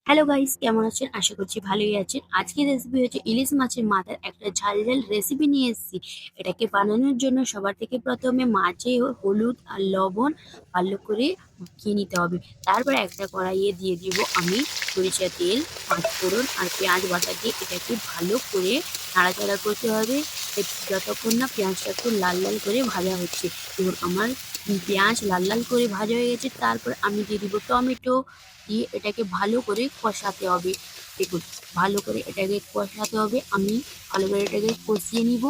Hello guys, কেমন আছেন? আশা করছি ভালোই আছেন। আজকের রেসিপি হচ্ছে ইলিশ মাছের মাথার একটা ঝাল ঝাল রেসিপি নিয়ে এসেছি। এটাকে বানানোর জন্য সবার থেকে প্রথমে মাছে হলুদ আর লবণ ভালো করে মাখিয়ে নিতে হবে। তারপর একটা কড়াইয়ে দিয়ে দিব আমি সরিষা তেল, পাঁচফোড়ন আর পেঁয়াজ বাটা দিয়ে এটাকে ভালো করে নাড়াচাড়া করতে হবে। যতক্ষণ না পেঁয়াজটা একটু লাল লাল করে ভাজা হচ্ছে। এবং আমার পেঁয়াজ লাল লাল করে ভাজা হয়ে গেছে। তারপর আমি দিয়ে দিব টমেটো, দিয়ে এটাকে ভালো করে কষাতে হবে। দেখুন, ভালো করে এটাকে কষাতে হবে। আমি ভালো করে এটাকে কষিয়ে নিব।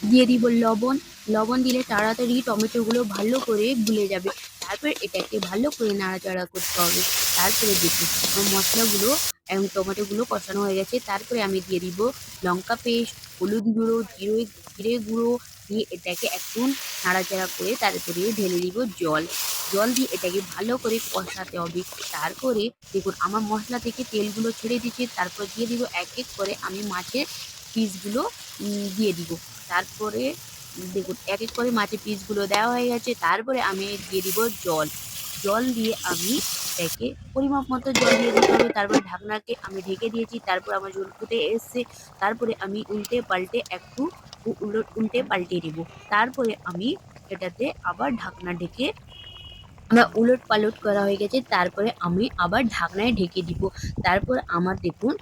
দিয়ে দিব লবণ। লবণ দিলে তাড়াতাড়ি টমেটোগুলো ভালো করে গুলে যাবে। তারপর এটাকে ভালো করে নাড়াচাড়া করতে হবে। তারপরে দেখুন আমার মশলাগুলো এবং টমেটোগুলো কষানো হয়ে গেছে। তারপরে আমি দিয়ে দিব লঙ্কা পেস্ট, হলুদ গুঁড়ো, জিরে জিরে গুঁড়ো দিয়ে এটাকে একটু নাড়াচাড়া করে তারপরে ঢেলে দিব জল। জল দিয়ে এটাকে ভালো করে কষাতে হবে। তারপরে দেখুন আমার মশলা থেকে তেলগুলো ছেড়ে দিচ্ছে। তারপর দিয়ে দিব এক এক করে আমি মাছের পিসগুলো দিয়ে দিব। তারপরে দেখুন এক এক করে মাছের পিসগুলো দেওয়া হয়ে গেছে। তারপরে আমি দিয়ে দিব জল। জল দিয়ে আমি এটাকে পরিমাপ মতো জল দিয়ে দিতে হবে। তারপরে ঢাকনাকে আমি ঢেকে দিয়েছি। তারপর আমার ঝোল ফুটে এসছে। তারপরে আমি উল্টে পাল্টে একটু উল্টে পাল্টে দিব। তারপরে আমি এটাতে আবার ঢাকনা ঢেকে আমার উলট পালট করা হয়ে গেছে। তারপরে আমি আবার ঢাকনায় ঢেকে দিব। তারপর আমার দেখুন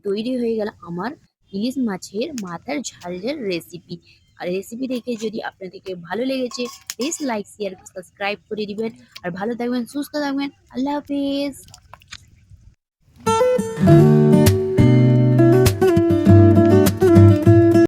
তৈরি হয়ে গেল আমার ইলিশ মাছের মাথার ঝাল ঝাল রেসিপি। আর রেসিপি দেখে যদি আপনাদেরকে ভালো লেগেছে, প্লিজ লাইক শেয়ার সাবস্ক্রাইব করে দিবেন। আর ভালো থাকবেন, সুস্থ থাকবেন। আল্লাহ হাফিজ।